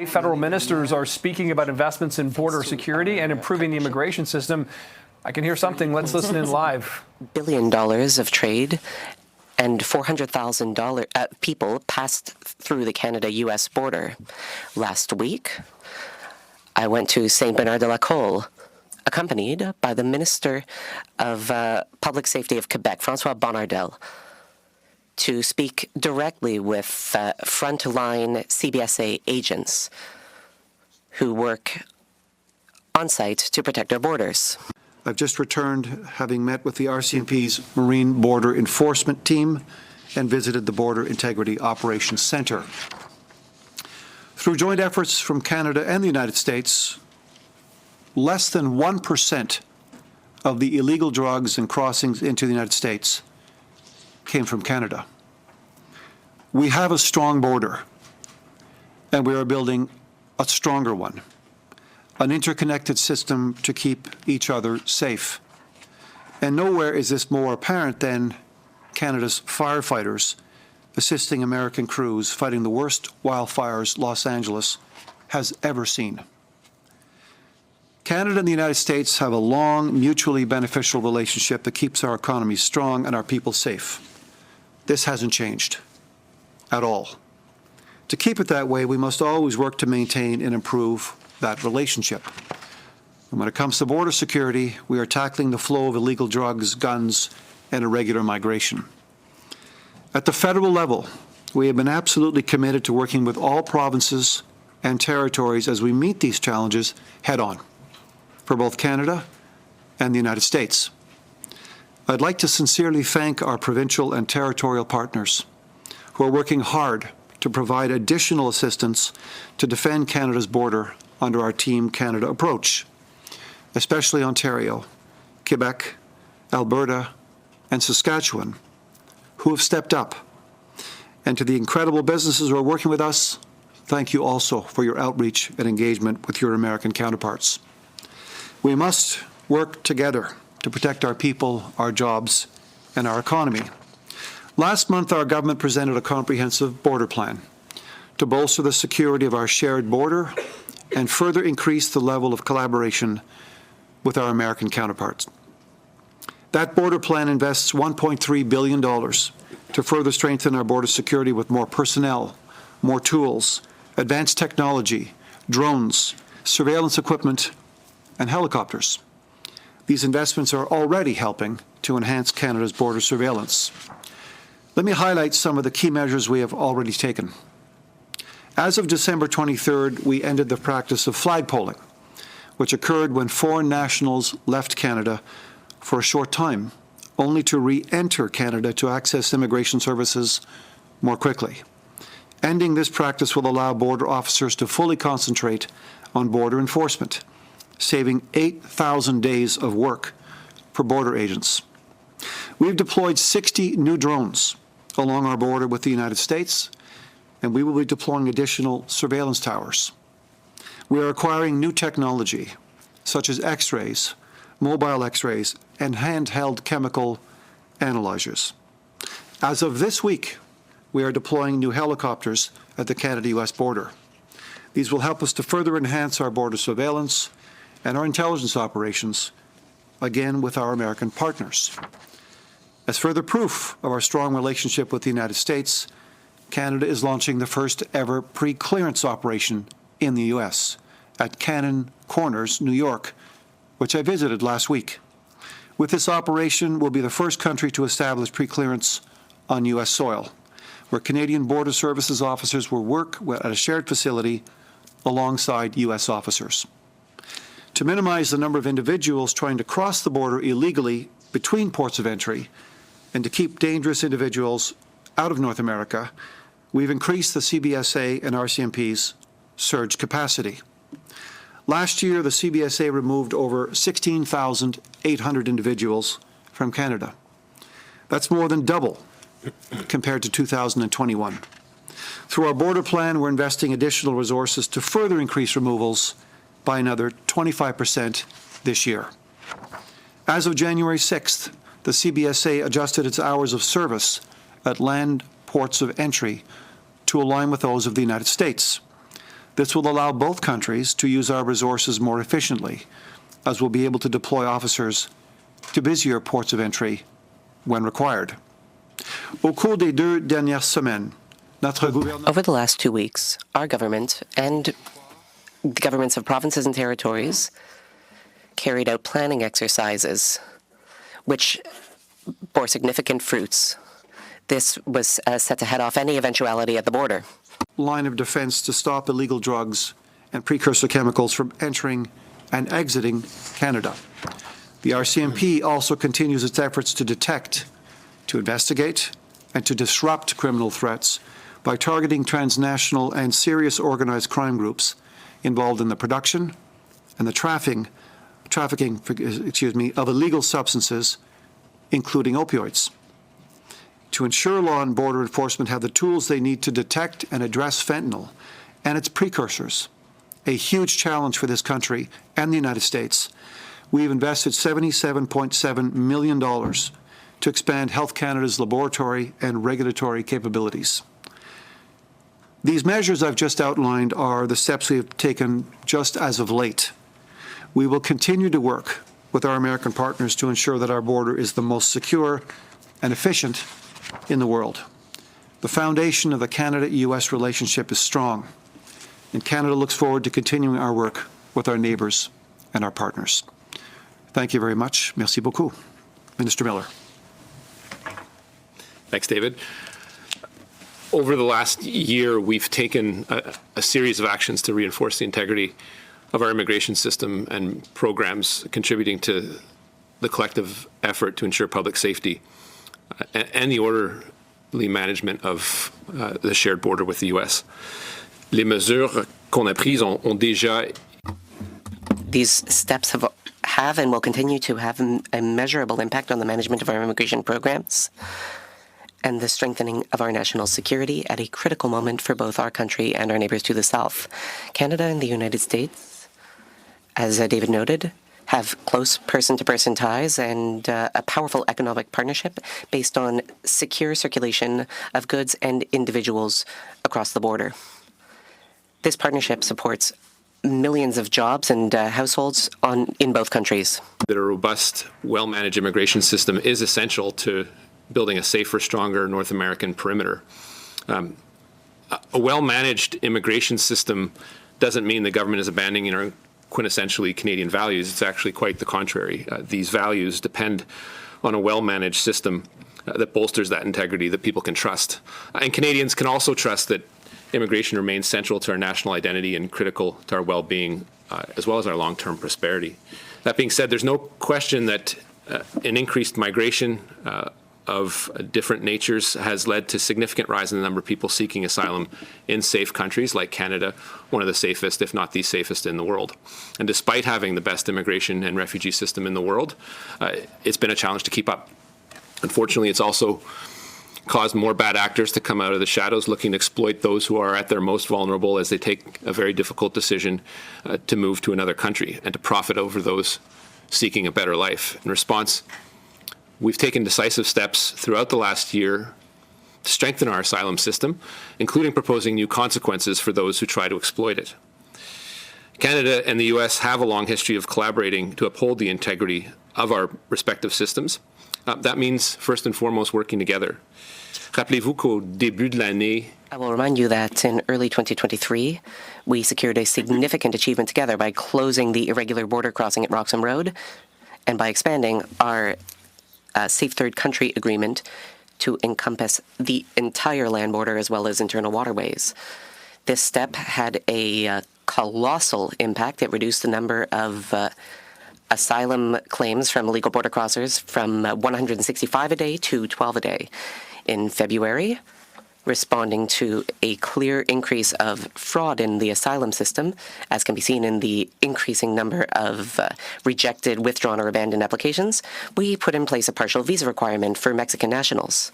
Federal ministers are speaking about investments in border security and improving the immigration system. I can hear something. Let's listen in live. $1 billion of trade and 400,000 people passed through the Canada-U.S. border. Last week, I went to St. Bernard-de-la-Colle, accompanied by the Minister of Public Safety of Quebec, François Bonnardel, to speak directly with frontline CBSA agents who work on site to protect our borders. I've just returned, having met with the RCMP's Marine Border Enforcement Team and visited the Border Integrity Operations Centre. Through joint efforts from Canada and the United States, less than 1% of the illegal drugs and crossings into the United States came from Canada. We have a strong border, and we are building a stronger one, an interconnected system to keep each other safe. And nowhere is this more apparent than Canada's firefighters assisting American crews fighting the worst wildfires Los Angeles has ever seen. Canada and the United States have a long, mutually beneficial relationship that keeps our economies strong and our people safe. This hasn't changed at all. To keep it that way, we must always work to maintain and improve that relationship. And when it comes to border security, we are tackling the flow of illegal drugs, guns, and irregular migration. At the federal level, we have been absolutely committed to working with all provinces and territories as we meet these challenges head-on for both Canada and the United States. I'd like to sincerely thank our provincial and territorial partners who are working hard to provide additional assistance to defend Canada's border under our Team Canada approach, especially Ontario, Quebec, Alberta, and Saskatchewan, who have stepped up. And to the incredible businesses who are working with us, thank you also for your outreach and engagement with your American counterparts. We must work together to protect our people, our jobs, and our economy. Last month, our government presented a comprehensive border plan to bolster the security of our shared border and further increase the level of collaboration with our American counterparts. That border plan invests $1.3 billion to further strengthen our border security with more personnel, more tools, advanced technology, drones, surveillance equipment, and helicopters. These investments are already helping to enhance Canada's border surveillance. Let me highlight some of the key measures we have already taken. As of December 23rd, we ended the practice of flagpoling, which occurred when foreign nationals left Canada for a short time, only to re-enter Canada to access immigration services more quickly. Ending this practice will allow border officers to fully concentrate on border enforcement, saving 8,000 days of work for border agents. We've deployed 60 new drones along our border with the United States, and we will be deploying additional surveillance towers. We are acquiring new technology, such as X-rays, mobile X-rays, and handheld chemical analyzers. As of this week, we are deploying new helicopters at the Canada-U.S. border. These will help us to further enhance our border surveillance and our intelligence operations, again with our American partners. As further proof of our strong relationship with the United States, Canada is launching the first ever pre-clearance operation in the U.S. at Cannon Corners, New York, which I visited last week. With this operation, we'll be the first country to establish pre-clearance on U.S. soil, where Canadian Border Services officers will work at a shared facility alongside U.S. officers. To minimize the number of individuals trying to cross the border illegally between ports of entry and to keep dangerous individuals out of North America, we've increased the CBSA and RCMP's surge capacity. Last year, the CBSA removed over 16,800 individuals from Canada. That's more than double compared to 2021. Through our border plan, we're investing additional resources to further increase removals by another 25% this year. As of January 6th, the CBSA adjusted its hours of service at land ports of entry to align with those of the United States. This will allow both countries to use our resources more efficiently, as we'll be able to deploy officers to busier ports of entry when required. Au cours des 2 dernières semaines, notre gouvernement Over the last 2 weeks, our government and the governments of provinces and territories carried out planning exercises which bore significant fruits. This was set to head off any eventuality at the border. line of defense to stop illegal drugs and precursor chemicals from entering and exiting Canada. The RCMP also continues its efforts to detect, to investigate, and to disrupt criminal threats by targeting transnational and serious organized crime groups involved in the production and the trafficking of illegal substances, including opioids. To ensure law and border enforcement have the tools they need to detect and address fentanyl and its precursors, a huge challenge for this country and the United States, we've invested $77.7 million to expand Health Canada's laboratory and regulatory capabilities. These measures I've just outlined are the steps we have taken just as of late. We will continue to work with our American partners to ensure that our border is the most secure and efficient in the world. The foundation of the Canada-U.S. relationship is strong, and Canada looks forward to continuing our work with our neighbors and our partners. Thank you very much. Merci beaucoup. Minister Miller. Thanks, David. Over the last year, we've taken a series of actions to reinforce the integrity of our immigration system and programs contributing to the collective effort to ensure public safety and the orderly management of the shared border with the U.S. Les mesures qu'on a prises ont déjà. These steps have and will continue to have a measurable impact on the management of our immigration programs and the strengthening of our national security at a critical moment for both our country and our neighbors to the south. Canada and the United States, as David noted, have close person-to-person ties and a powerful economic partnership based on secure circulation of goods and individuals across the border. This partnership supports millions of jobs and households in both countries. That a robust, well-managed immigration system is essential to building a safer, stronger North American perimeter. A well-managed immigration system doesn't mean the government is abandoning our quintessentially Canadian values. It's actually quite the contrary. These values depend on a well-managed system that bolsters that integrity that people can trust. And Canadians can also trust that immigration remains central to our national identity and critical to our well-being, as well as our long-term prosperity. That being said, there's no question that an increased migration of different natures has led to significant rise in the number of people seeking asylum in safe countries like Canada, one of the safest, if not the safest in the world. And despite having the best immigration and refugee system in the world, it's been a challenge to keep up. Unfortunately, it's also caused more bad actors to come out of the shadows looking to exploit those who are at their most vulnerable as they take a very difficult decision to move to another country and to profit over those seeking a better life. In response, we've taken decisive steps throughout the last year to strengthen our asylum system, including proposing new consequences for those who try to exploit it. Canada and the U.S. have a long history of collaborating to uphold the integrity of our respective systems. That means, first and foremost, working together. Rappelez-vous qu'au début de l'année, I will remind you that in early 2023, we secured a significant achievement together by closing the irregular border crossing at Roxham Road and by expanding our Safe Third Country Agreement to encompass the entire land border as well as internal waterways. This step had a colossal impact. It reduced the number of asylum claims from illegal border crossers from 165 a day to 12 a day. In February, responding to a clear increase of fraud in the asylum system, as can be seen in the increasing number of rejected, withdrawn, or abandoned applications, we put in place a partial visa requirement for Mexican nationals.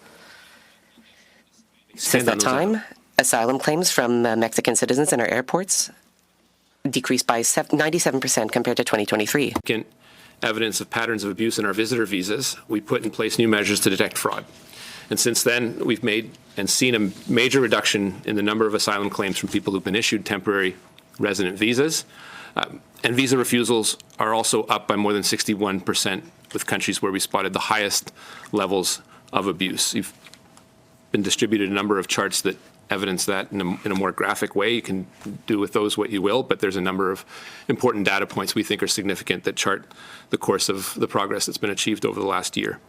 Since that time, asylum claims from Mexican citizens in our airports decreased by 97% compared to 2023. Evidence of patterns of abuse in our visitor visas, we put in place new measures to detect fraud. And since then, we've made and seen a major reduction in the number of asylum claims from people who've been issued temporary resident visas. And visa refusals are also up by more than 61% with countries where we spotted the highest levels of abuse. You've been distributed a number of charts that evidence that in a more graphic way. You can do with those what you will, but there's a number of important data points we think are significant that chart the course of the progress that's been achieved over the last year.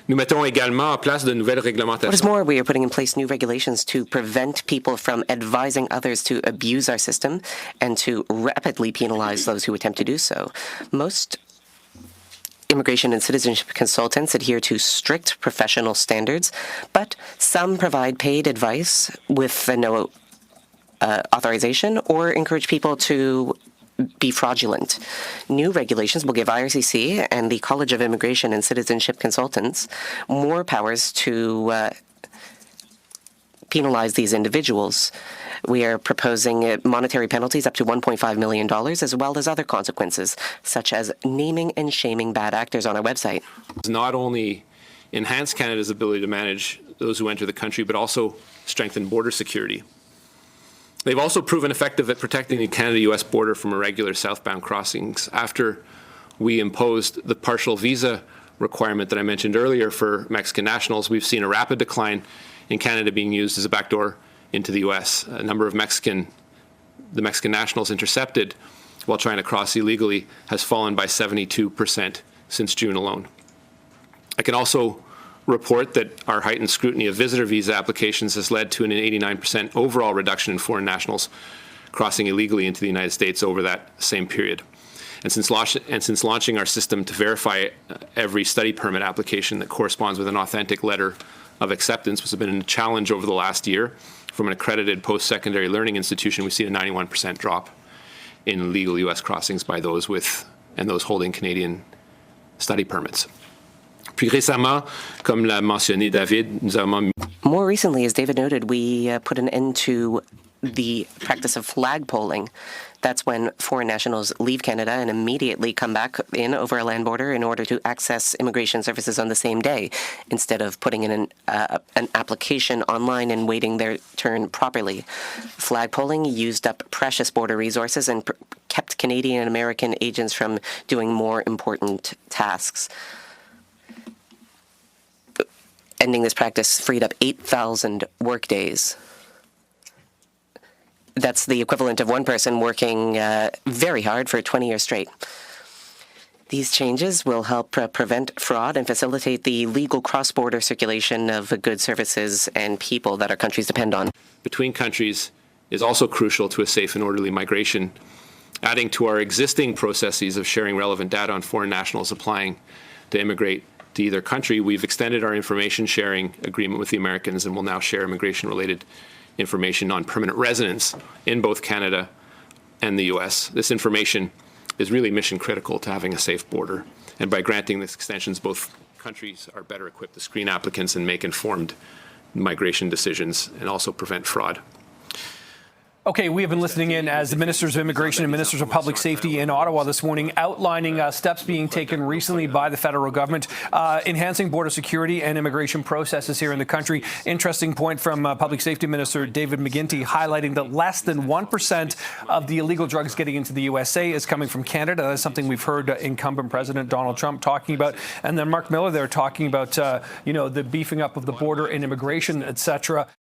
Nous mettons également en place de nouvelles réglementations. What is more, we are putting in place new regulations to prevent people from advising others to abuse our system and to rapidly penalize those who attempt to do so. Most immigration and citizenship consultants adhere to strict professional standards, but some provide paid advice with no authorization or encourage people to be fraudulent. New regulations will give IRCC and the College of Immigration and Citizenship Consultants more powers to penalize these individuals. We are proposing monetary penalties up to $1.5 million, as well as other consequences, such as naming and shaming bad actors on our website. Not only enhance Canada's ability to manage those who enter the country, but also strengthen border security. They've also proven effective at protecting the Canada-U.S. border from irregular southbound crossings. After we imposed the partial visa requirement that I mentioned earlier for Mexican nationals, we've seen a rapid decline in Canada being used as a backdoor into the U.S. A number of the Mexican nationals intercepted while trying to cross illegally has fallen by 72% since June alone. I can also report that our heightened scrutiny of visitor visa applications has led to an 89% overall reduction in foreign nationals crossing illegally into the United States over that same period. And since launching our system to verify every study permit application that corresponds with an authentic letter of acceptance, which has been a challenge over the last year from an accredited post-secondary learning institution, we've seen a 91% drop in legal U.S. crossings by those with and those holding Canadian study permits. Plus récemment, comme l'a mentionné David, nous avons... More recently, as David noted, we put an end to the practice of flag polling. That's when foreign nationals leave Canada and immediately come back in over a land border in order to access immigration services on the same day, instead of putting in an application online and waiting their turn properly. Flag polling used up precious border resources and kept Canadian and American agents from doing more important tasks. Ending this practice freed up 8,000 workdays. That's the equivalent of one person working very hard for 20 years straight. These changes will help prevent fraud and facilitate the legal cross-border circulation of goods, services, and people that our countries depend on. Between countries is also crucial to a safe and orderly migration. Adding to our existing processes of sharing relevant data on foreign nationals applying to immigrate to either country, we've extended our information sharing agreement with the Americans and will now share immigration-related information on permanent residents in both Canada and the U.S. This information is really mission critical to having a safe border. And by granting these extensions, both countries are better equipped to screen applicants and make informed migration decisions and also prevent fraud. Okay, we have been listening in as the Ministers of Immigration and Ministers of Public Safety in Ottawa this morning outlining steps being taken recently by the federal government, enhancing border security and immigration processes here in the country. Interesting point from Public Safety Minister David McGuinty highlighting that less than 1% of the illegal drugs getting into the USA is coming from Canada. That's something we've heard incumbent President Donald Trump talking about. And then Mark Miller there talking about, the beefing up of the border and immigration, et cetera.